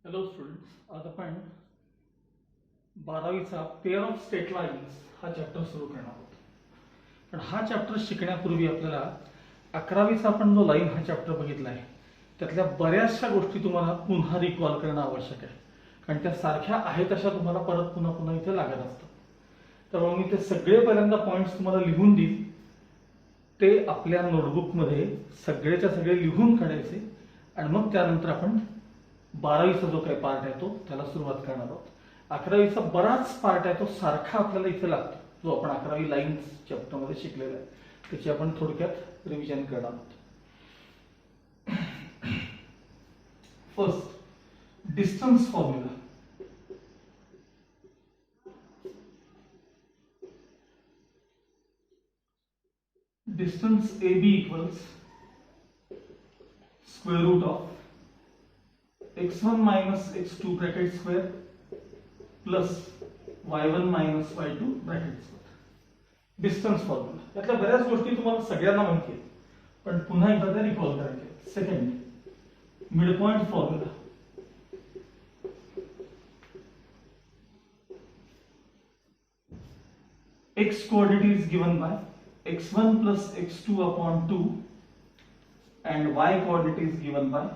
Hello students, आज आपण 12वीचा pair of state lines हा चॅप्टर सुरू करणार आहोत. पण हा चॅप्टर शिकण्यापूर्वी आपल्याला 11वीचा आपण जो लाईन हा चॅप्टर बघितला आहे त्यातल्या बऱ्याचशा गोष्टी तुम्हाला पुन्हा रिकॉल करणं आवश्यक आहे, कारण त्या सारख्या आहेत तशा तुम्हाला परत पुन्हा पुन्हा इथे लागत असतात. तर मग मी ते सगळे पहिल्यांदा पॉईंट्स तुम्हाला लिहून देईन, ते आपल्या नोटबुकमध्ये सगळेच्या सगळे लिहून काढायचे आणि मग त्यानंतर आपण 12वीचा जो काही पार्ट आहे तो त्याला सुरुवात करणार आहोत. 11वीचा बराच पार्ट आहे तो सारखा आपल्याला इथे लागतो, जो आपण 11वी लाईन्स चॅप्टरमध्ये शिकलेला आहे, त्याची आपण थोडक्यात रिव्हिजन करणार आहोत. First, distance formula. Distance AB equals square root of x1 minus x2 bracket square plus y1 minus y2 bracket square. Distance formula. यातल्या बऱ्याच गोष्टी तुम्हाला सगळ्यांना माहिती आहेत, पण पुन्हा एकदा त्या रिकॉल करायच्या. Second, mid point formula. x coordinate is given by x1 plus x2 upon 2 and y coordinate is given by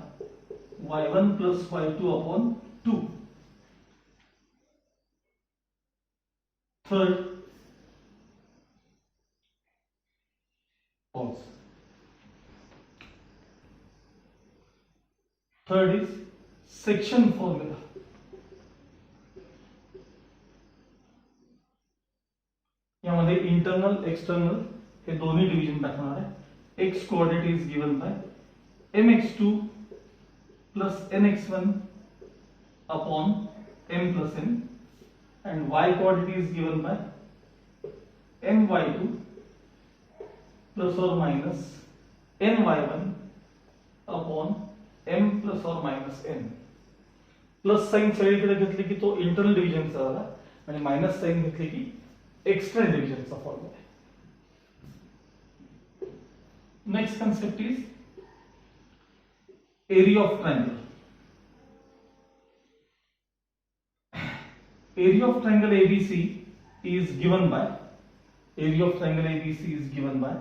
y1 plus y2 upon 2. Third, false. Third is section formula. यामध्ये इंटरनल एक्सटर्नल हे दोन्ही division दाखवणार आहे. x coordinate is given by mx2 plus nx1 upon m plus n and y coordinate is given by my2 plus or minus ny1 upon m plus or minus n. Plus sign सगळीकडे घेतली की तो internal डिव्हिजनचा झाला आणि minus sign घेतली की external डिव्हिजनचा formula आहे. Next concept is area of triangle. Area of triangle ABC is given by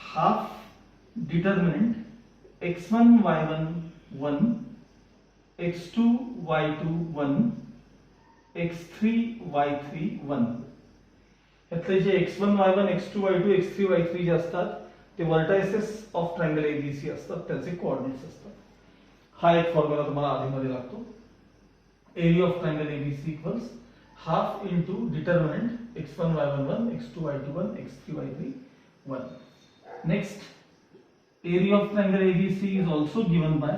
half determinant x1 y1 1 x2 y2 1 x3 y3 1. यातले जे x1 y1 x2 y2 x3 y3 जे असतात ते vertices of triangle ABC असतात, त्याचे coordinates असतात. हा एक फॉर्म्युला तुम्हाला आधीमध्ये लागतो. Area of triangle ABC equals half into determinant x1 y1 1 x2 y2 1 x3 y3 1. Next, area of triangle ABC is also given by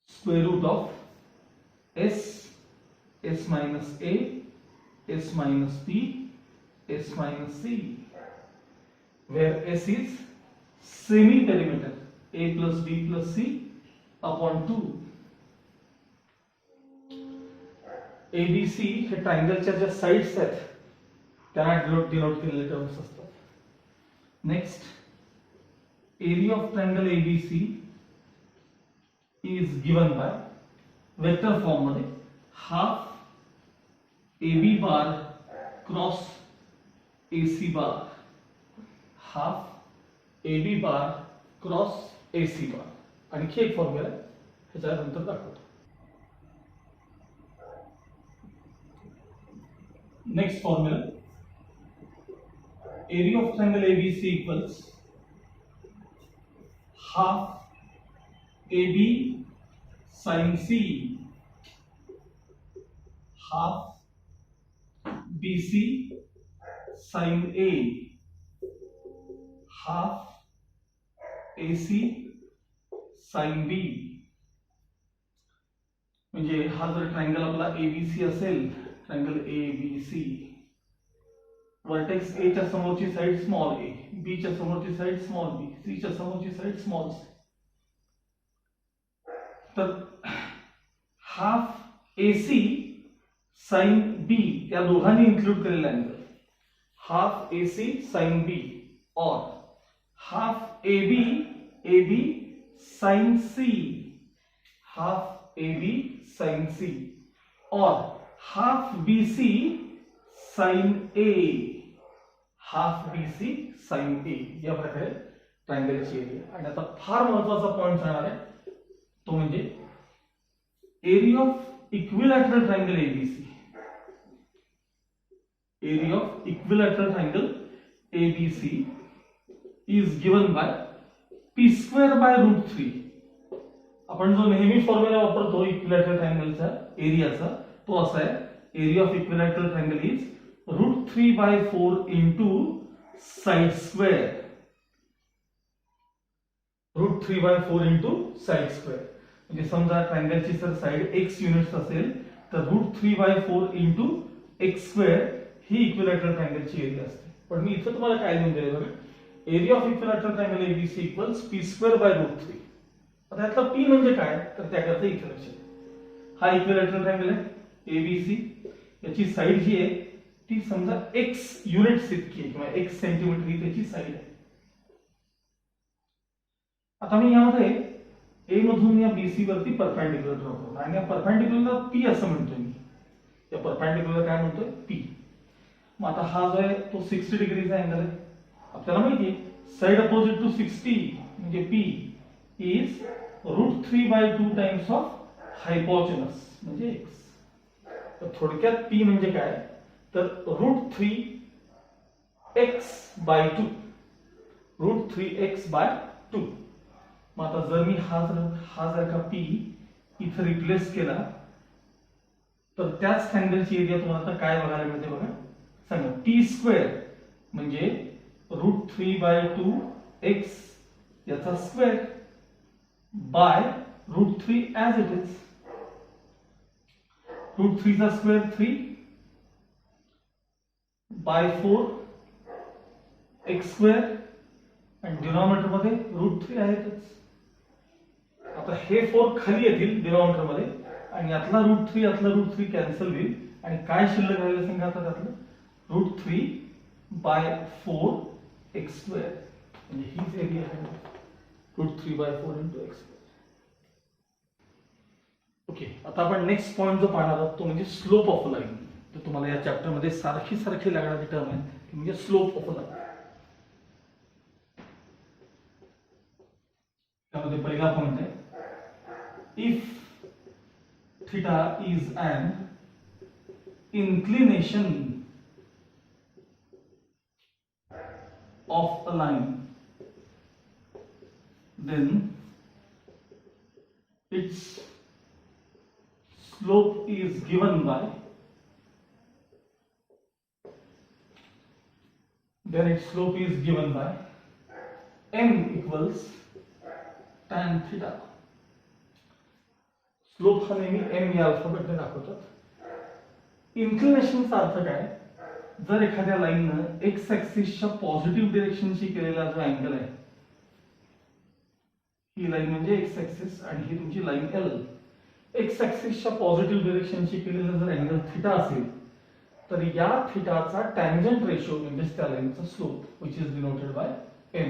square root of s minus a s minus b s minus c, where s is semi perimeter a plus b plus c upon 2. ABC हे ट्रायंगलच्या ज्या sides आहेत त्यांना denote केलेले terms असतात. Next, area of triangle ABC is given by vector form मध्ये half AB बार cross AC बार, half AB बार cross AC बार. आणखी एक formula आहे, ह्याच्यानंतर दाखवतो. Next formula, area of triangle ABC equals half AB sin C half BC sin A half AC sin B. म्हणजे हा जर triangle आपला ABC असेल, ट्रायंगल ABC, वर्टेक्स A च्या समोरची साइड स्मॉल a, B च्या समोरची साइड स्मॉल b, C च्या समोरची साइड स्मॉल c. तर हाफ AC sin B या दोघांनी इंक्लूड केलेला angle half AC sin B और half AB sin C half AB sin C or half BC sin A, half BC sin A या प्रकारे ट्रायंगलची area. आणि आता फार महत्त्वाचा पॉइंट सांगणार आहे तो म्हणजे area of equilateral triangle ABC. Area of equilateral triangle ABC is given by p square by root 3. आपण जो नेहमी फॉर्म्युला वापरतो इक्विलॅटरल ट्रायंगलचा एरियाचा तो असा आहे, area of equilateral triangle is √3/4 into side square. √3/4 into side square म्हणजे समजा ट्रायंगलची जर साइड x युनिट्स असेल तर √3/4 into x स्क्वेअर ही इक्विलॅटरल ट्रायंगलची एरिया असते. पण मी इथे तुम्हाला काय लिहून दिले बघा, area of equilateral triangle ABC equals p² / √3. आता यातला p म्हणजे काय तर त्याकरता इथे लक्षात, हा इक्विलॅटरल ट्रायंगल आहे ABC, याची साइड जी आहे ती समजा x युनिट्स इतकी आहे किंवा x सेंटीमीटर ही त्याची साइड आहे. आता मी यामध्ये A मधून या BC वरती परपेंडिक्युलर ड्रॉ करतो आणि या परपेंडिक्युलरला p असं म्हणतोय मी. या परपेंडिक्युलर काय म्हणतोय p. मग आता हा जो आहे तो 60 डिग्रीचा अँगल आहे. आपल्याला माहिती आहे साइड अपोजिट टू 60 म्हणजे p is √3/2 times of hypotenuse म्हणजे x. तर थोडक्यात p म्हणजे काय तर √3x/2, √3x/2. मग आता जर मी हा जर का p इथे रिप्लेस केला तर त्याच ट्रायंगलची एरिया तुम्हाला आता काय बघायला मिळते बघा सांगा, p² म्हणजे √3/2 x याचा square by √3 as it is. √3 चा स्क्वेअर 3 बाय 4 x² आणि डिनॉमिनेटर मध्ये √3 आहेतच. आता हे 4 खाली येतील डिनॉमिनेटर मध्ये आणि यातला √3 यातला √3 कॅन्सल होईल आणि काय शिल्लक राहिलं सांगा आता त्यातलं √3/4 x² म्हणजे हीच एरिया आहे √3/4 into x². ओके, आता आपण नेक्स्ट पॉइंट जो पाहणार आहोत तो म्हणजे स्लोप ऑफ लाईन. तर तुम्हाला या चॅप्टर मध्ये सारखी लागणारी टर्म आहे म्हणजे स्लोप ऑफ लाईन. त्यामध्ये पहिला पॉइंट आहे if theta is an inclination of a line, then its slope is given by m equals tan theta. Slope हा नेहमी m या अल्फाबेटने दाखवतात. इन्क्लिनेशनचा अर्थ काय, जर एखाद्या लाईननं एक्स ऍक्सिसच्या पॉझिटिव्ह डिरेक्शनशी केलेला जो अँगल आहे, ही लाईन म्हणजे एक्स ऍक्सिस आणि ही तुमची लाईन L, एक्स ऍक्सिसच्या पॉझिटिव्ह डिरेक्शनशी केलेला जर अँगल थीटा असेल तर या थीटाचा टँजंट रेशो म्हणजे त्या लाईनचा slope which is denoted by m.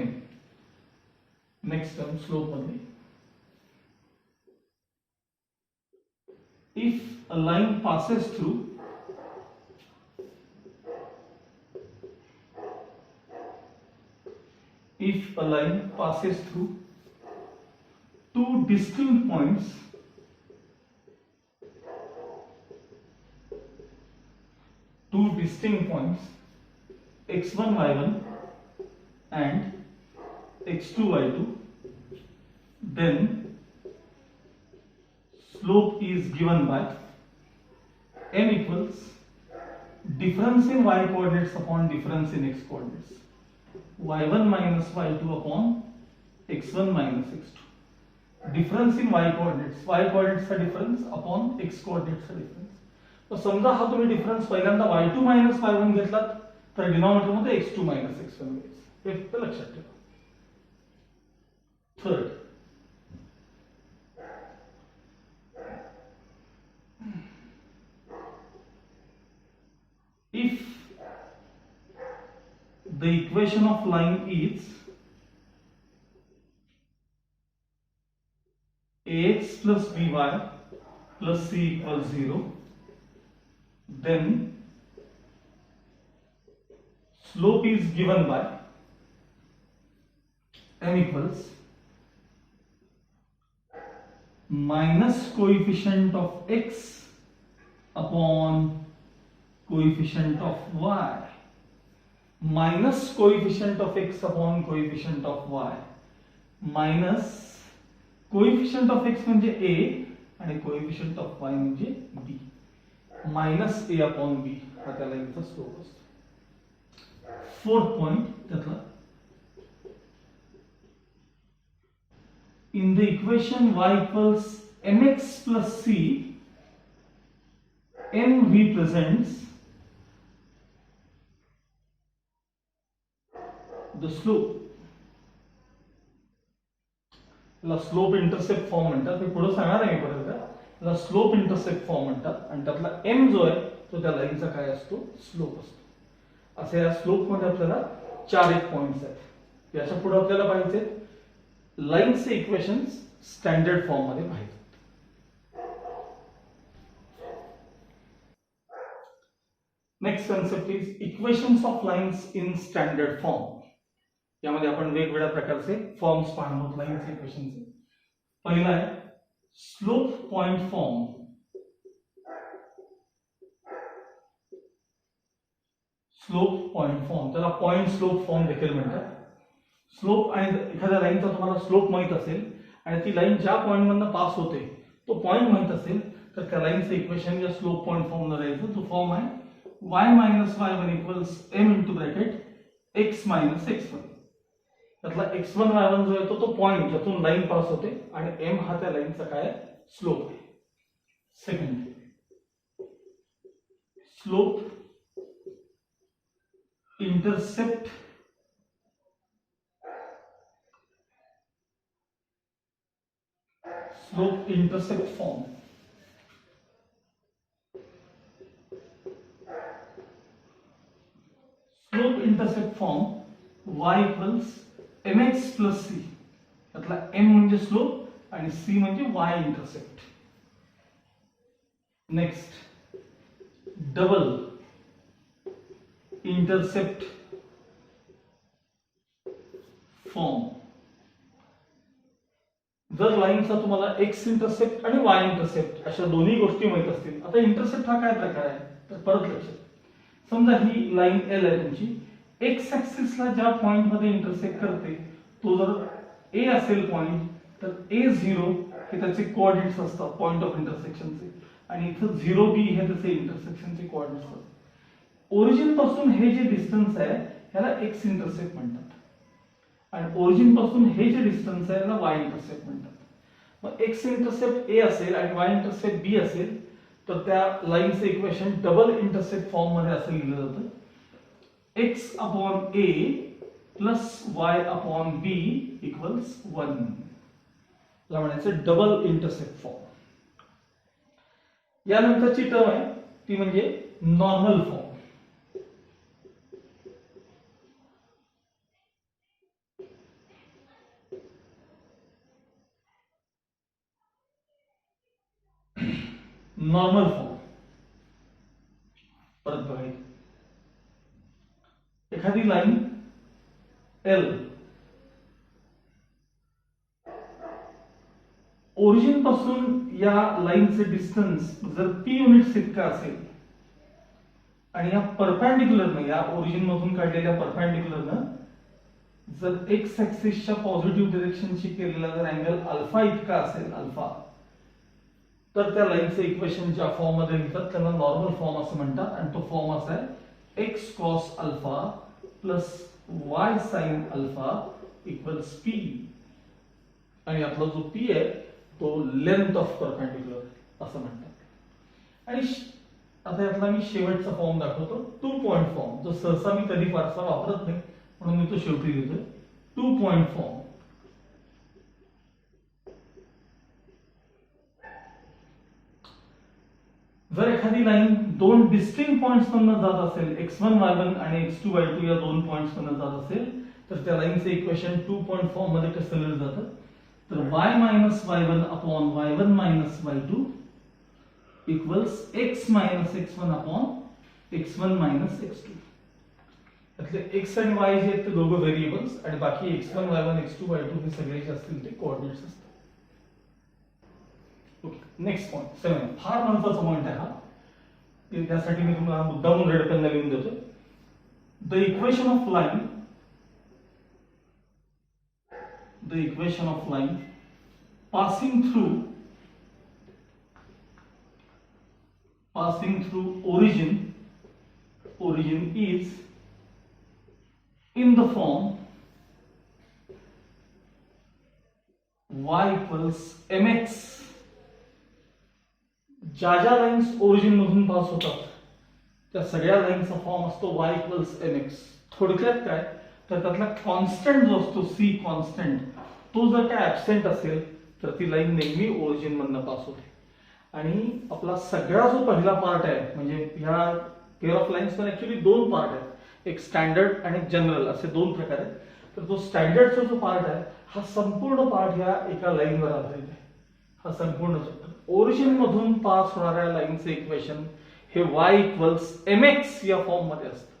Next term slope मध्ये, if a line passes through two distinct points x1 y1 and x2 y2, then slope is given by m equals difference in y coordinates upon difference in x coordinates, y1 minus y2 upon x1 minus x2. difference in y coordinates चा difference upon x coordinates चा difference. तर समजा हा तुम्ही difference पहिल्यांदा y2 minus y1 घेतलात तर denominator मध्ये x2 minus x1 घ्यायचं, हे फक्त लक्षात ठेवा. Third, if the equation of line is ax plus by plus c equals 0, then slope is given by m equals minus coefficient of x upon coefficient of y, minus coefficient of x upon coefficient of y, minus coefficient of x म्हणजे a आणि coefficient of y म्हणजे b, minus a upon b हा त्या लाईनचा slope असतो. Fourth point त्यातला, in the equation y equals mx plus c, m represents the slope. ला slope intercept form म्हणतात. हे पुढे सांगणार आहे मी परत का. ला स्लोप इंटरसेप्ट फॉर्म म्हणतात आणि त्यातला m जो आहे तो त्या लाईनचा काय असतो, स्लोप असतो. असे या स्लोप मध्ये आपल्याला 4 एक पॉइंट्स आहेत. याच्या पुढे आपल्याला पाहिजे लाईनचे इक्वेशन्स स्टँडर्ड फॉर्म मध्ये पाहिजे. Next concept is equations of lines in standard form. यामध्ये आपण वेगवेगळ्या प्रकारचे फॉर्म्स पाहणार आहोत लाईनचे इक्वेशनचे. पहिला आहे slope point form. Slope point form त्याला पॉइंट स्लोप फॉर्म देखील म्हणतात. स्लोप आणि एखाद्या लाईनचा तुम्हाला स्लोप माहित असेल आणि ती लाईन ज्या पॉइंट मधून पास होते तो पॉइंट माहित असेल तर त्या लाईनचं इक्वेशन या स्लोप पॉइंट फॉर्म ला राहायचं. तो फॉर्म आहे y minus y1 equals m into bracket x minus x1. त्यातला x1 y1 जो आहे तो पॉइंट ज्यातून लाईन पास होते आणि m हा त्या लाईनचा काय स्लोप आहे. Second slope intercept form. Slope intercept form y equals mx plus c. त्यातला m म्हणजे स्लोप आणि c म्हणजे y intercept. Next double intercept form. जर लाईनचा तुम्हाला x इंटरसेप्ट आणि y इंटरसेप्ट अशा दोन्ही गोष्टी माहित असतील. आता इंटरसेप्ट हा काय प्रकार आहे तर परत लक्षात, समजा ही लाईन L आहे तुमची, एक्स ऍक्सिस ला ज्या पॉइंट मध्ये इंटरसेक्ट करते तो जर A असेल पॉइंट तर A0 हे त्याचे कोऑर्डिनेट्स असतात पॉइंट ऑफ इंटरसेक्शनचे आणि इथं 0B हे त्याचे इंटरसेक्शनचे कोऑर्डिनेट्स असतात. ओरिजिन पासून हे जे डिस्टन्स आहे ह्याला एक्स इंटरसेप्ट म्हणतात आणि ओरिजिन पासून हे जे डिस्टन्स आहे याला y इंटरसेप्ट म्हणतात. मग एक्स इंटरसेप्ट A असेल आणि y इंटरसेप्ट B असेल तर त्या लाईनचं इक्वेशन डबल इंटरसेप्ट फॉर्म मध्ये असं लिहिलं जातं, x upon a plus y upon b equals 1. ला म्हणायचं डबल इंटरसेप्ट फॉर्म. यानंतरची टर्म आहे ती म्हणजे नॉर्मल फॉर्म. नॉर्मल फॉर्म परत बघायची. एखादी लाईन L ओरिजिन पासून या लाईनचे डिस्टन्स जर p युनिट्स इतका असेल आणि या परपेंडिक्युलरनं या ओरिजिन मधून काढलेल्या परपेंडिक्युलरनं जर एक्स ऍक्सिसच्या पॉझिटिव्ह डिरेक्शनशी केलेला जर अँगल अल्फा इतका असेल अल्फा, तर त्या लाईनचे इक्वेशन ज्या फॉर्म मध्ये लिहितात त्याला नॉर्मल फॉर्म असं म्हणतात आणि तो फॉर्म असा आहे x cos alpha plus y sine alpha equals P. आणि आपला जो पी आहे तो लेंथ ऑफ परपेंडिक्युलर असं म्हणतात. आणि आता यातला मी शेवटचा फॉर्म दाखवतो, 2 पॉइंट फॉर्म, जो सहसा मी कधी फारसा वापरत नाही म्हणून मी तो शेवटी देतोय. 2 पॉइंट फॉर्म. जर एखादी लाईन दोन डिस्टिंक्ट पॉइंट्स मधून जात असेल, x1 y1 आणि x2 y2 या दोन पॉइंट्स मधून जात असेल तर त्या लाईनचे इक्वेशन 2 पॉइंट फॉर्म मध्ये कसं लिहिलं जातं, तर y minus y1 upon y1 minus y2 equals x minus x1 upon x1 minus x2. यातले x आणि y जे आहेत ते दोघं व्हेरिएबल्स आणि बाकी x1 y1 x2 y2 हे सगळे जे असतील ते कोऑर्डिनेट्स असतात. Okay, next point 7. फार महत्त्वाचा पॉइंट आहे हा. त्यासाठी मी तुम्हाला मुद्दामून रेड पेन लिहून देतो. The equation of line passing through origin is in the form y equals mx. ज्या लाइन्स ओरिजिन मधून पास होतात त्या सगळ्या लाइन्सचा फॉर्म असतो y equals mx. थोडक्यात काय तर त्यातला कॉन्स्टंट जो असतो c कॉन्स्टंट तो जर काय ऍब्सेंट असेल तर ती लाईन नेहमी ओरिजिन मधनं पास होते. आणि आपला सगळा जो पहिला पार्ट आहे म्हणजे ह्या पेअर ऑफ लाईन्स मध्ये ऍक्च्युअली दोन पार्ट आहेत, एक स्टँडर्ड आणि जनरल असे दोन प्रकार आहेत. तर तो स्टँडर्डचा जो पार्ट आहे हा संपूर्ण पार्ट ह्या एका लाईनवर आधारित आहे. हा संपूर्ण चॅप्टर ओरिजिन मधून पास होणाऱ्या लाईनचे इक्वेशन हे y इक्वल्स mx या फॉर्म मध्ये असतं.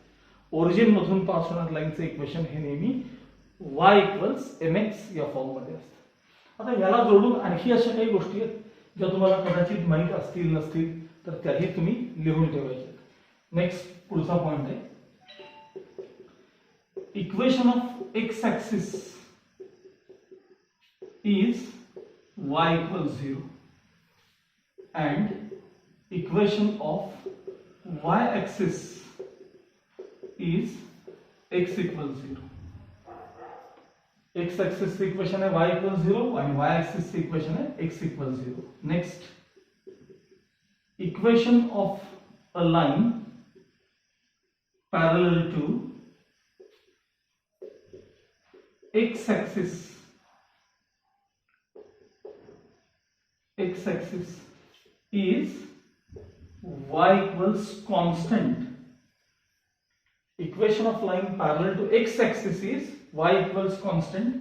ओरिजिन मधून पास होणाऱ्या लाईनचे इक्वेशन हे नेहमी y इक्वल्स mx या फॉर्म मध्ये असतं. आता याला जोडून आणखी अशा काही गोष्टी आहेत ज्या तुम्हाला कदाचित माहित असतील नसतील तर त्याही तुम्ही लिहून ठेवायच्या. नेक्स्ट पुढचा पॉइंट आहे equation of x axis is y equals 0 and equation of y axis is x equals 0. x axis equation है y equals 0 and y axis equation है x equals 0. Next, equation of a line parallel to x axis is y equals constant. Equation of line parallel to x axis is y equals constant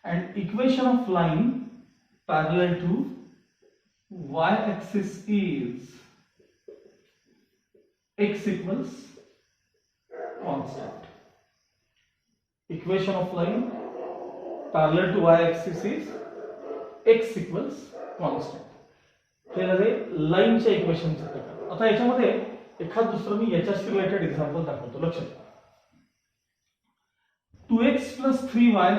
and equation of line parallel to y axis is x equals constant. Equation of line parallel to y axis is x equals constant. हे झाले लाईनच्या इक्वेशनचे प्रकार. आता याच्यामध्ये एखाद दुसरं मी याच्याशी रिलेटेड एक्झाम्पल दाखवतो. लक्षात घ्या. 2x plus 3y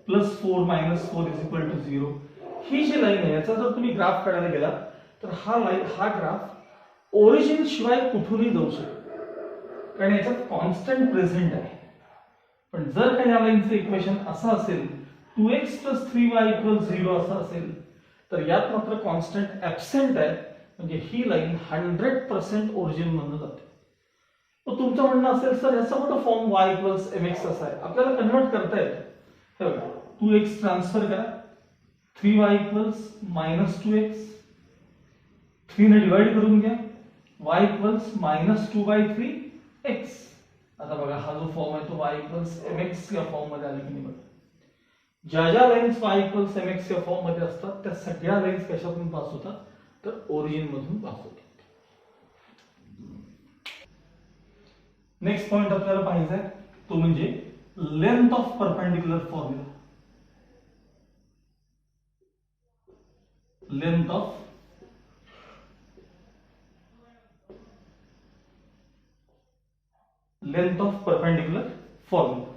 plus 4 minus 4 is equal to 0 ही जी लाईन आहे याचा जर तुम्ही ग्राफ काढायला गेला तर हा ग्राफ ओरिजिन शिवाय कुठूनही जाऊ शकतो कारण याच्यात कॉन्स्टंट प्रेझेंट आहे. पण जर का या लाईनचं इक्वेशन असं असेल 2x plus 3y equals 0 असं असेल तर यात मात्र कॉन्स्टंट ऍब्सेंट आहे म्हणजे ही लाईन 100% ओरिजिन मधून जाते. मग तुमचं म्हणणं असेल सर याचा मोठा फॉर्म y equals mx असा आहे आपल्याला कन्वर्ट करता येतं. हे बघा 2x ट्रान्सफर करा 3y equals minus 2x 3 ने डिवाइड करून घ्या y equals minus 2/3x. आता बघा हा जो फॉर्म आहे तो y equals mx या फॉर्म मध्ये आला की नाही बघा. ज्या लाइन्स y equals mx या फॉर्म मध्ये असतात त्या सगळ्या लाइन्स कशातून पास होतात तर ओरिजिन मधून पास होतात. नेक्स्ट पॉइंट आपल्याला पाहायचा आहे तो म्हणजे length of perpendicular formula. Length of perpendicular formula.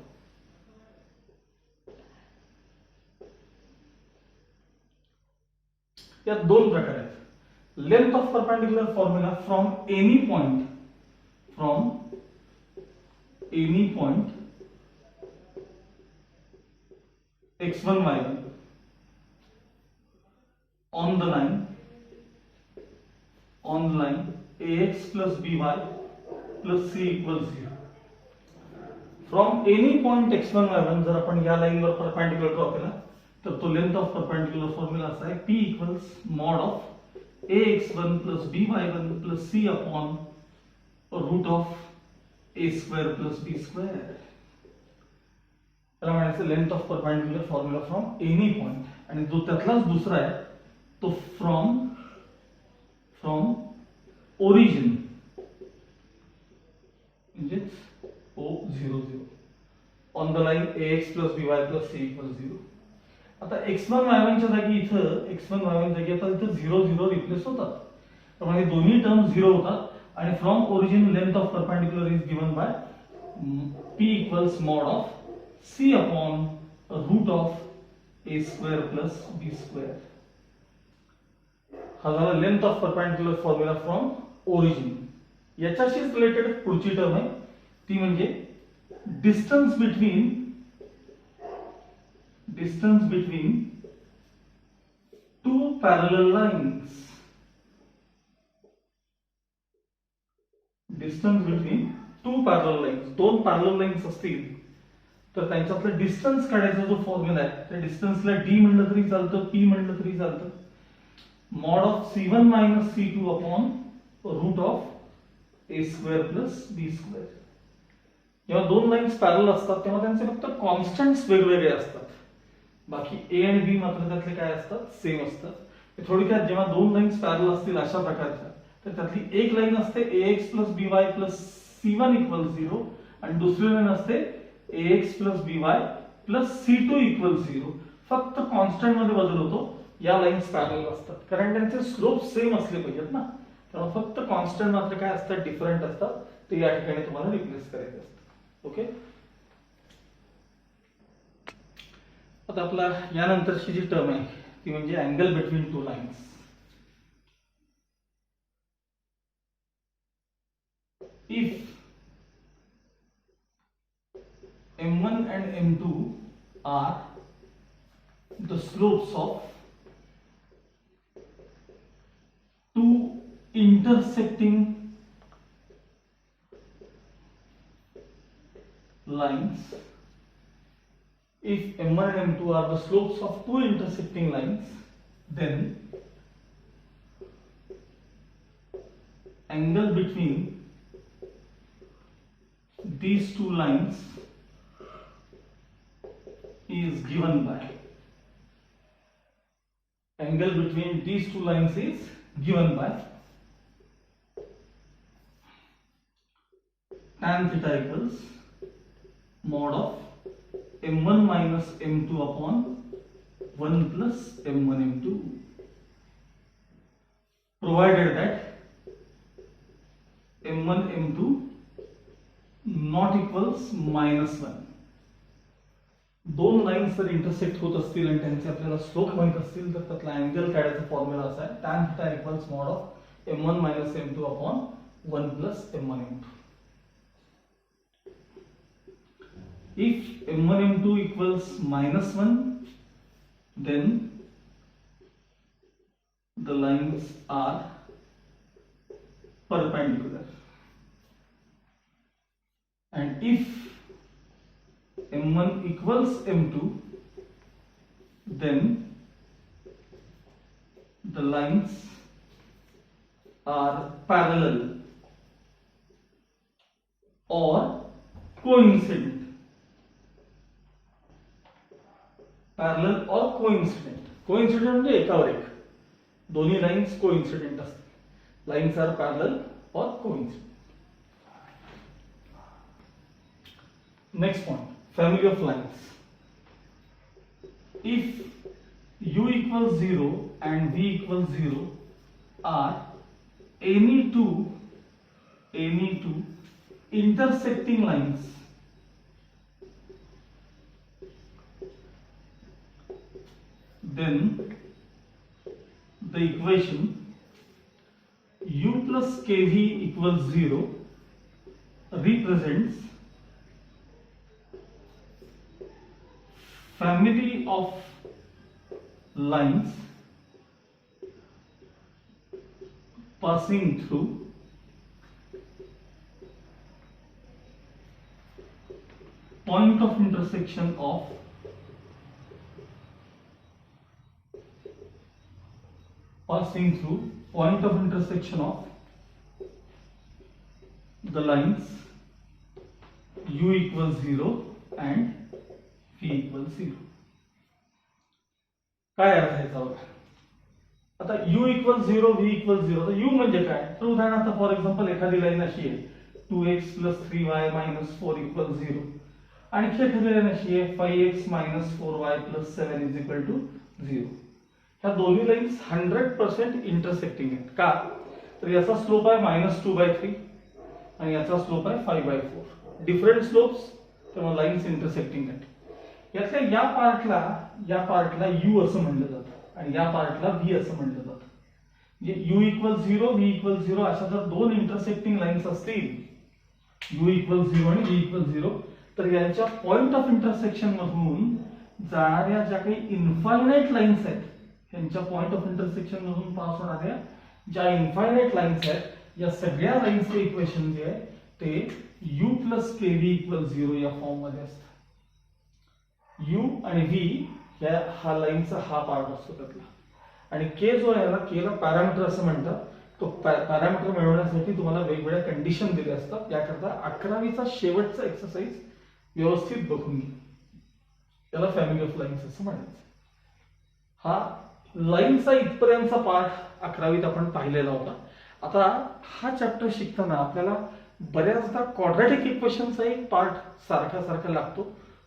यात दोन प्रकार आहेत. Length of perpendicular formula from any point x1 y1 on the line ax plus by plus c equals 0. From any point x1 y1 जर आपण या लाईनवर perpendicular draw केला तर तो लेंथ ऑफ परपेंडिक्युलर फॉर्म्युला असा आहे p equals mod of ax1 plus by1 plus c upon root of a square plus b square. त्याला म्हणायचं length of perpendicular formula from any point आणि जो त्यातलाच दुसरा आहे तो फ्रॉम ओरिजिन म्हणजेच O00 on the line ax plus by plus c equals 0. आता x1 y1 च्या जागी इथं x1 y1 जागी आता इथं 0 0 रिप्लेस होतात, त्यामुळे दोन्ही टर्म 0 होतात आणि from origin length of perpendicular is given by p equals mod of c upon root of a square plus b square. हा झाला length of perpendicular formula from origin. याच्याशीच रिलेटेड पुढची टर्म आहे ती म्हणजे distance between two parallel lines. Distance between two parallel lines, दोन parallel lines असतील तर त्यांच्यातलं डिस्टन्स काढायचा जो फॉर्म्युला आहे त्या डिस्टन्सला d म्हणलं तरी चालतं, p म्हणलं तरी चालतं. Mod of c1 minus c2 upon root of a square plus b square. जेव्हा दोन लाईन्स पॅरलल असतात तेव्हा त्यांचे फक्त कॉन्स्टंट्स वेगवेगळे असतात, बाकी a आणि b मात्र त्यातले काय असतात, सेम असतात. थोडक्यात जेव्हा दोन लाईन्स पॅरलल असतील अशा प्रकारच्या तर त्यातली एक लाईन असते ax plus by plus c1 equal 0 आणि दुसरी लाईन असते ax plus by plus c2 equal 0. फक्त कॉन्स्टंट मध्ये बदल होतो. या लाईन्स पॅरलल असतात कारण त्यांचे स्लोप सेम असले पाहिजेत ना, त्यामुळे फक्त कॉन्स्टंट मात्र काय असतात, डिफरंट असतात. ते या ठिकाणी तुम्हाला रिप्लेस करायचे असतात. ओके. आता आपला यानंतरची जी टर्म आहे ती म्हणजे angle between two lines. If m1 and m2 are the slopes of two intersecting lines, if m1 and m2 are the slopes of two intersecting lines, then angle between these two lines is given by tan theta equals mod of m1 minus m2 upon 1 plus m1 m2, provided that m1 m2 not equals -1. दोन lines जर intersect होत असतील आणि त्यांचे आपल्याला slope माहित असतील तर त्यातला अँगल काढायचा फॉर्म्युला असा आहे tan theta equals mod of m1 minus m2 upon 1 plus m1 m2. If m1 m2 equals -1, then the lines are perpendicular, and if m1 equals m2, then the lines are parallel or coincident. Parallel or coincident. Coincident म्हणजे एकावर एक, दोन्ही lines coincident असतात. Lines are parallel or coincident. Next point, family of lines. If u equals 0 and v equals 0 are any two intersecting lines, then the equation u plus kv equals 0 represents family of lines passing through point of intersection of the lines u equals 0 and v equals 0. काय अर्थ आहे याचा बघा. आता u equal 0 v equal 0. तर u म्हणजे काय, तर उदाहरणार्थ फॉर एक्झाम्पल एखादी लाईन अशी आहे 2x + 3y - 4 इक्वल 0. आणखी एखादी लाईन अशी आहे 5x - 4y + 7 = 0. ह्या दोन्ही लाईन्स 100% इंटरसेक्टिंग आहेत. का, तर याचा स्लोप आहे -2/3 आणि याचा स्लोप आहे 5/4. डिफरंट स्लोप्स, तेव्हा लाईन्स इंटरसेक्टिंग आहेत. यातल्या या पार्टला u असं म्हणलं जातं आणि या पार्टला v असं म्हणलं जातं. म्हणजे u इक्वल 0 v इक्वल 0 अशा जर दोन इंटरसेक्टिंग लाईन्स असतील u इक्वल 0 आणि v इक्वल 0, तर यांच्या पॉइंट ऑफ इंटरसेक्शन मधून जाणाऱ्या ज्या काही इनफायनाइट लाईन्स आहेत, यांच्या पॉइंट ऑफ इंटरसेक्शन मधून पास होणाऱ्या ज्या इनफायनाइट लाईन्स आहेत, या सगळ्या लाईन्सचे इक्वेशन जे आहे ते u + kv इक्वल 0 या फॉर्म मध्ये असतं. u आणि v हा लाईनचा हा पार्ट असतो त्यातला, आणि k जो आहे ना, k ला पॅरामीटर असं म्हणतात. तो पॅरामीटर मिळवण्यासाठी तुम्हाला वेगवेगळ्या कंडिशन दिल्या असतात. याकरता 11वीचा शेवटचा एक्सरसाइज व्यवस्थित बघून घ्या. त्याला फॅमिली ऑफ लाईन्स असं म्हणायचं. हा लाईनचा इथपर्यंतचा पार्ट 11वीत आपण पाहिलेला होता. आता हा चॅप्टर शिकताना आपल्याला बऱ्याचदा क्वाड्रॅटिक इक्वेशनचा एक पार्ट सारखा लागतो,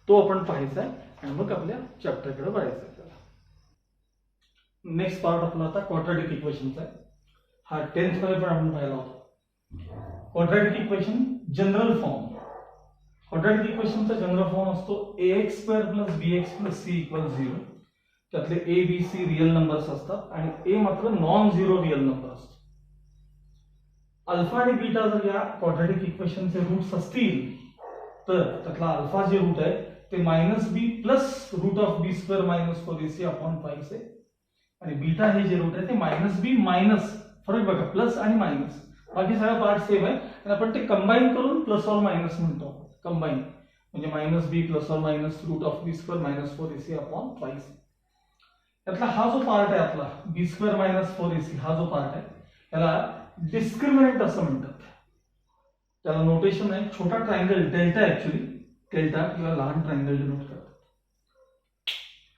तो आपण पाहायचा आहे आणि मग आपल्या चॅप्टरकडे वळायचं आहे. आपल्याला नेक्स्ट पार्ट आपला आता क्वाड्रॅटिक इक्वेशनचा आहे. हा 10th मध्ये पण आपण पाहिला होता. Quadratic equation general form. Quadratic इक्वेशनचा जनरल फॉर्म असतो ax² + bx + c = 0. त्यातले a b c real numbers असतात आणि a मात्र नॉन झिरो रियल नंबर असतो. अल्फा आणि बीटा जर या क्वाड्रॅटिक इक्वेशनचे रूट्स असतील तर त्यातला अल्फा जे रूट आहे ते -b + √b² - 4ac/5 आहे आणि बीटा हे जे रूट आहे ते -b फरक बघा, प्लस आणि मायनस, बाकी सगळा पार्ट सेम आहे आणि आपण ते कंबाईन करून प्लस और मायनस म्हणतो. कंबाईन म्हणजे -b + √b² - 4ac/5. त्यातला हा जो पार्ट आहे आपला b² - 4ac, हा जो पार्ट आहे याला डिस्क्रिमिनंट असं म्हणतात. त्याला नोटेशन आहे छोटा ट्रायंगल डेल्टा, ऍक्च्युअली डेल्टा किंवा लहान ट्रायंगल डिनोट करतात.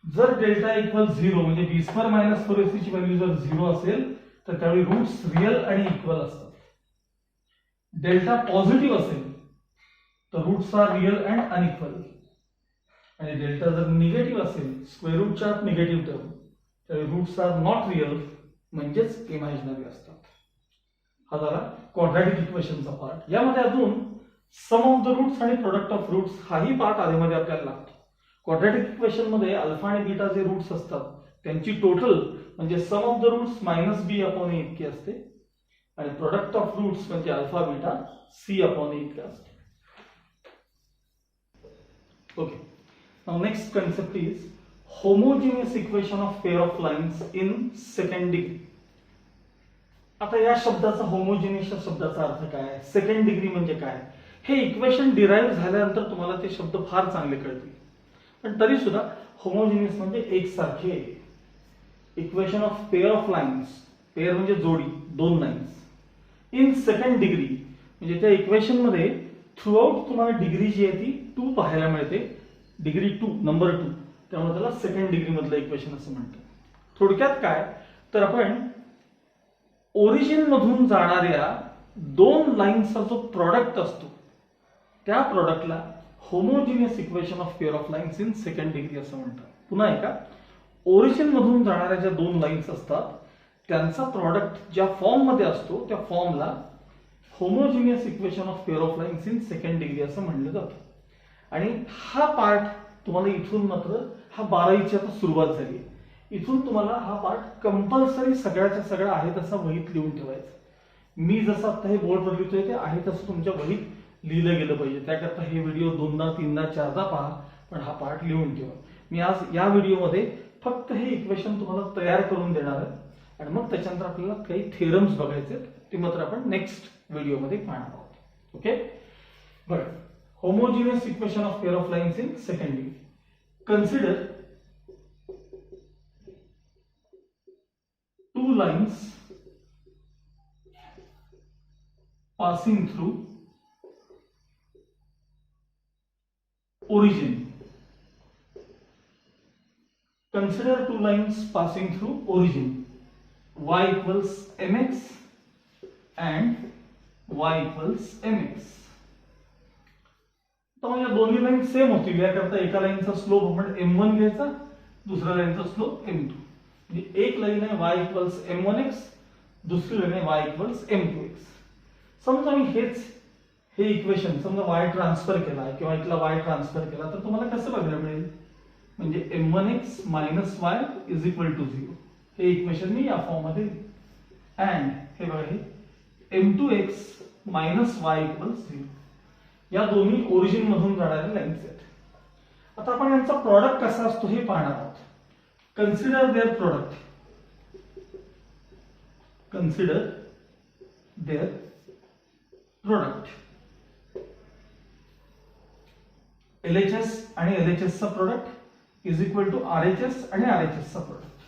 जर डेल्टा इक्वल 0 म्हणजे b² - 4ac ची व्हॅल्यू जर 0 असेल तर त्यावेळी रूट्स रियल आणि इक्वल असतात. डेल्टा पॉझिटिव्ह असेल तर roots are real and unequal, आणि डेल्टा जर निगेटिव्ह असेल, स्क्वेअर रूटच्या आत निगेटिव्ह टर्म, तर रूट्स आर नॉट रियल म्हणजेच इमॅजिनरी असतात. हा झाला क्वाड्रॅटिक इक्वेशनचा पार्ट. यामध्ये अजून सम ऑफ द रूट्स आणि प्रोडक्ट ऑफ रूट्स हाही पार्ट आधीमध्ये आपल्याला लागतो. क्वाड्रॅटिक इक्वेशन मध्ये अल्फा आणि बीटा जे रूट्स असतात त्यांची टोटल म्हणजे सम ऑफ द रूट्स -b/a इतकी असते आणि प्रोडक्ट ऑफ रूट्स म्हणजे अल्फा बीटा c/a इतके असते. Okay, now next concept is homogeneous equation of pair of lines in second degree. आता या शब्दाचा, होमोजेनियस या शब्दाचा अर्थ काय, सेकंड डिग्री म्हणजे काय, हे इक्वेशन डिराईव्ह झाल्यानंतर तुम्हाला ते शब्द फार चांगले कळतील. पण तरी सुद्धा होमोजेनियस म्हणजे एकसारखे. Equation of pair of lines, pair म्हणजे जोडी, दोन लाईन्स, इन सेकंड डिग्री म्हणजे त्या इक्वेशन मध्ये थ्रूआउट तुम्हाला डिग्री जी आहे ती 2 पाहायला मिळते. डिग्री 2, नंबर 2, त्यामुळे त्याला सेकंड डिग्री मधलं इक्वेशन असं म्हणतात. थोडक्यात काय, तर आपण ओरिजिन मधून जाणाऱ्या दोन लाईन्सचा जो प्रॉडक्ट असतो त्या प्रॉडक्टला homogeneous equation of pair of lines in second degree असं म्हणतात. पुन्हा एकदा, ओरिजिन मधून जाणाऱ्या ज्या दोन लाईन्स असतात त्यांचा प्रॉडक्ट ज्या फॉर्म मध्ये असतो त्या फॉर्मला homogeneous equation of pair of lines in second degree असं म्हणलं जातं. आणि हा पार्ट तुम्हाला इथून मात्र, हा 12वीची आता सुरुवात झाली, इथून तुम्हाला हा पार्ट कंपल्सरी सगळ्याच्या सगळ्या आहे तसा वहीत लिहून ठेवायचा. मी जसं आता हे बोर्डवर लिहितोय ते आहे तसं तुमच्या वहीत लिहिलं गेलं पाहिजे. त्याकरता हे व्हिडिओ 2दा 3दा 4दा पहा, पण हा पार्ट लिहून ठेवा. मी आज या व्हिडिओमध्ये फक्त हे इक्वेशन तुम्हाला तयार करून देणार आहे आणि मग त्याच्यानंतर आपल्याला काही थेरम्स बघायचे, ते मात्र आपण नेक्स्ट व्हिडिओमध्ये पाहणार आहोत. ओके, बरं. Homogeneous equation of pair of lines in second degree. Consider two lines passing through origin. consider two lines passing through origin y equals mx and y equals mx. तर मग या दोन्ही लाईन सेम होतील. याकरता एका लाईनचा slope आपण m1 घ्यायचा, दुसऱ्या लाईनचा स्लोप m2. म्हणजे एक लाईन आहे y इक्वल्स m1x, दुसरी लाईन आहे y इक्वल्स m2x. समजा मी हे इक्वेशन समजा y ट्रान्सफर केला किंवा इथला y ट्रान्सफर केला तर तुम्हाला कसं बघायला मिळेल, म्हणजे m1x minus y is equal to 0. हे इक्वेशन मी या फॉर्म मध्ये अँड हे बघा हे m2x मायनस y इक्वल्स 0. या दोन्ही ओरिजिन मधून जाणारे लाईन्स आहेत. आता आपण यांचा प्रॉडक्ट कसा असतो हे पाहणार आहोत. Consider their product. Consider their product. LHS आणि LHS चा product is equal to RHS आणि RHS चा प्रोडक्ट.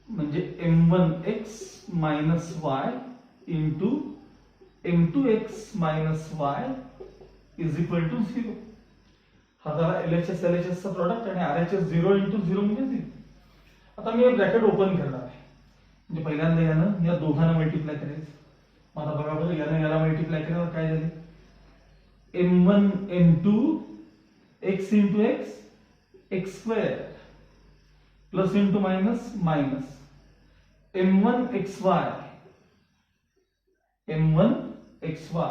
म्हणजे m1x minus y into m2x minus y is equal to 0. हा झाला LHS चा प्रोडक्ट आणि RHS 0 इंटू 0 म्हणजे 0. आता मी हे ब्रॅकेट ओपन करणार आहे. म्हणजे पहिल्यांदा यानं या दोघांना मल्टिप्लाय करायचं. आता बघा बरं, यानं याला मल्टिप्लाय केल्यावर काय झाले, m1 m2 x into x square plus into minus minus m1 xy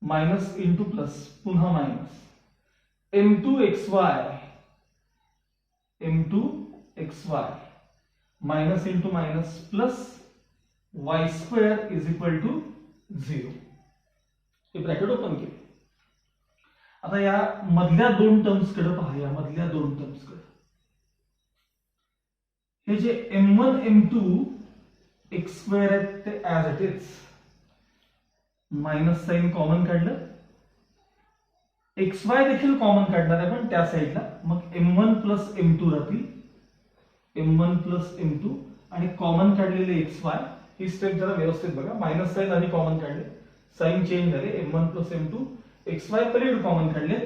minus into plus पुन्हा minus m2 xy minus into minus plus y square is equal to 0. हे ब्रॅकेट ओपन केले. आता या मधल्या दोन टर्म्स कडे पहा. या मधल्या दोन टर्म्स कडे हे जे m1 m2 x स्क्वेअर आहे ते as it is, minus sign common काढलं, xy देखील कॉमन काढणार आहे पण त्या साइडला. मग m1 प्लस m2 राहतील, m1 प्लस m2 आणि कॉमन काढलेले xy. ही स्टेप जरा व्यवस्थित बघा. मायनस साइन आधी कॉमन काढले, साइन चेंज झाले, m1 प्लस m2 xy पलीकडे कॉमन काढले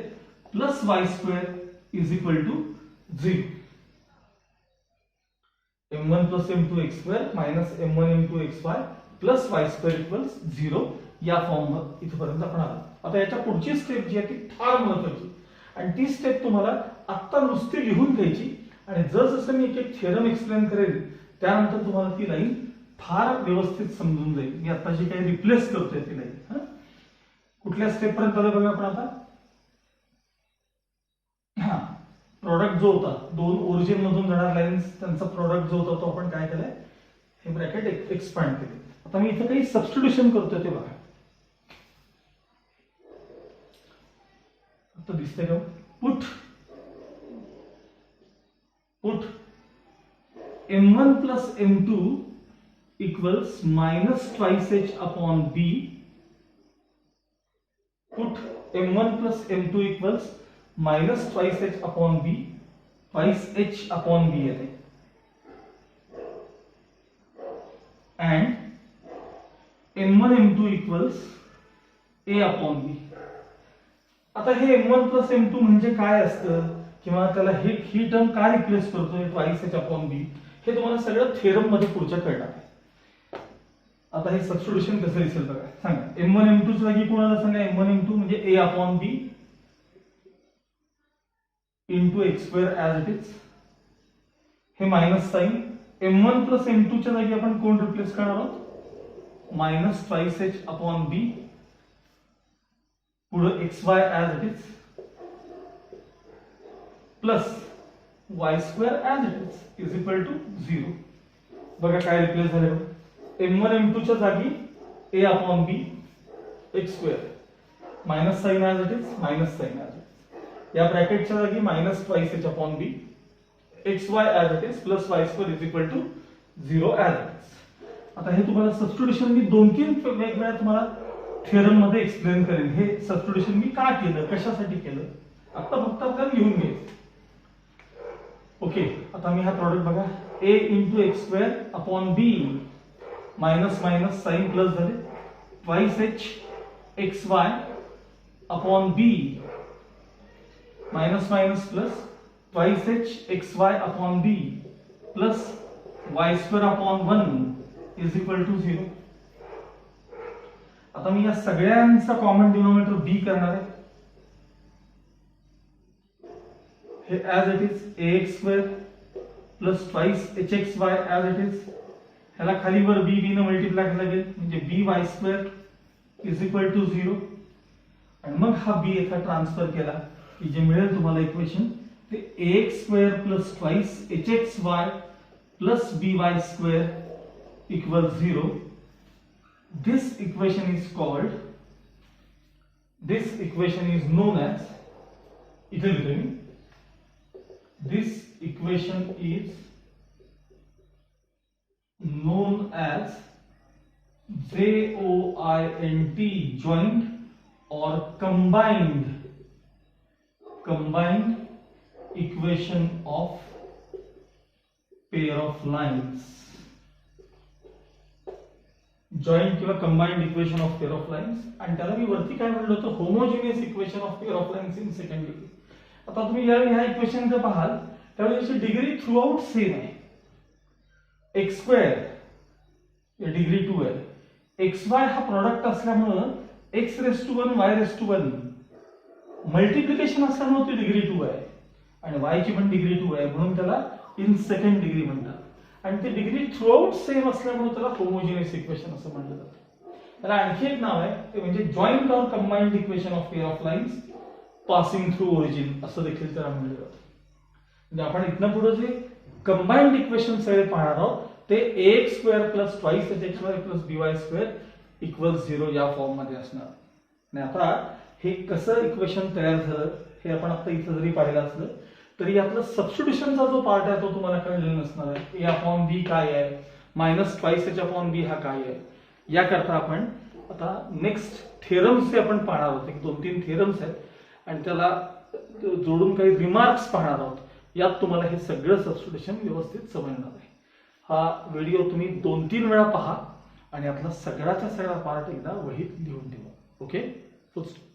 plus y square is equal to 0. m1 plus m2 x square minus m1 m2 xy plus y square equals 0. या form मध्ये इथपर्यंत आपण आलो. आता याच्या पुढची स्टेप जी आहे ती फार महत्त्वाची आणि ती स्टेप तुम्हाला आत्ता नुसती लिहून घ्यायची आणि जसं मी एक एक थेरम एक्सप्लेन करेल त्यानंतर तुम्हाला ती लाईन फार व्यवस्थित समजून जाईल. मी आता जी काही रिप्लेस करतोय ती लाईन. कुठल्या स्टेप पर्यंत आलो बघा आपण आता. हा प्रोडक्ट जो होता, दोन ओरिजिन मधून जाणाऱ्या लाईन्स त्यांचा प्रोडक्ट जो होता तो आपण काय केलाय, हे ब्रॅकेट एक्सपांड केले. आता मी इथे काही सबस्टिट्यूशन करतोय ते बघा. आता दिसतंय का, put m1 plus m2 equals minus twice h upon b. Put m1 plus m2 equals minus twice h upon b, twice h upon b येते. and m1 m2 equals a upon b. आता हे m1 plus m2 म्हणजे काय असतं किंवा त्याला ही term काय replace करतोय ट्वाइस h अपॉन b, हे तुम्हाला सगळं थेरम मध्ये पुढच्या कळणार आहे. आता हे सबस्टिट्यूशन कसं दिसेल बघा. सांगा m1 m2 च्या जागी कोणाला सांगा, m1 m2 म्हणजे a upon b into x square as it is. हे minus sign m1 plus m2 च्या जागी आपण कोण रिप्लेस करणार आहोत, minus twice h upon b पुढे xy as it is plus y square as it is is equal to 0. बघा काय रिप्लेस झाले, m1 m2 च्या जागी a upon b x square minus sign as it is, minus sign as it is. या ब्रॅकेटच्या जागी minus twice h upon b xy as it is plus y square is equal to 0 as it is. आता हे तुम्हाला substitution मी 2-3 वेगवेगळ्या तुम्हाला theorem मध्ये explain करेन. हे सबस्टिट्यूशन मी का केलं, कशासाठी केलं, आता फक्त आपल्याला लिहून घ्यायचं. ओके. आता मी हा प्रॉडक्ट बघा, a into x square upon b minus minus sign plus झाले, twice h xy upon b minus minus plus twice h x y upon b plus y square upon 1 is equal to 0. आता मी या सगळ्यांचा common denominator बी करणार आहे. हे as it is ax square plus twice hxy as it is. ह्याला खाली वर बी बी ने मल्टिप्लाय केला गेल म्हणजे by square is equal to 0. आणि मग हा बी येथे ट्रान्सफर केला की जे मिळेल तुम्हाला इक्वेशन ते ax square plus twice hxy plus by square equal 0. This equation is called, this equation is known as, इथे लिहितो मी, this equation is known as joint joint or combined equation of pair of lines. Joint किंवा combined equation of pair of lines. आणि त्याला मी वरती काय म्हणलं होतं, homogeneous equation of pair of lines in second degree. आता तुम्ही ह्या इक्वेशन जर पाहाल त्यावेळी याची डिग्री थ्रू आउट सेम आहे. एक्स स्क्वेअर डिग्री 2 आहे. एक्स वाय हा प्रोडक्ट असल्यामुळं x raise to 1 y raise to 1 multiplication असल्यामुळे ती डिग्री 2 आहे आणि वाय ची पण डिग्री 2 आहे म्हणून त्याला इन सेकंड डिग्री म्हणतात. आणि ते डिग्री थ्रू आउट सेम असल्यामुळे त्याला होमोजिनियस इक्वेशन असं म्हटलं जातं. त्याला आणखी एक नाव आहे ते म्हणजे joint or combined equation of pair of lines passing through origin असं देखील त्याला म्हटलं जातं. म्हणजे आपण इथनं पुढे जे कंबाइंड इक्वेशन सगळे पाहणार आहोत ते ax square plus twice hxy plus by square equal 0 या फॉर्म मध्ये असणार. आणि आता हे कसं इक्वेशन तयार झालं हे आपण आता इथं जरी पाहिलं असलं तरी यातला सबस्टिट्यूशनचा जो पार्ट आहे तो तुम्हाला कळलेला नसणार आहे. a अपॉन बी काय आहे, मायनस ट्वाइस h अपॉन बी हा काय आहे. याकरता आपण आता नेक्स्ट थेरम्स जे आपण पाहणार आहोत, एक 2-3 थेरम्स आहेत आणि त्याला जोडून काही रिमार्क्स पाहणार आहोत. यात तुम्हाला हे सगळं सबस्टिट्यूशन व्यवस्थित समजणार आहे. हा व्हिडिओ तुम्ही 2-3 वेळा पहा आणि यातला सगळ्याचा सगळा पार्ट एकदा वहीत लिहून ठेवा. ओके, फुल स्टॉप.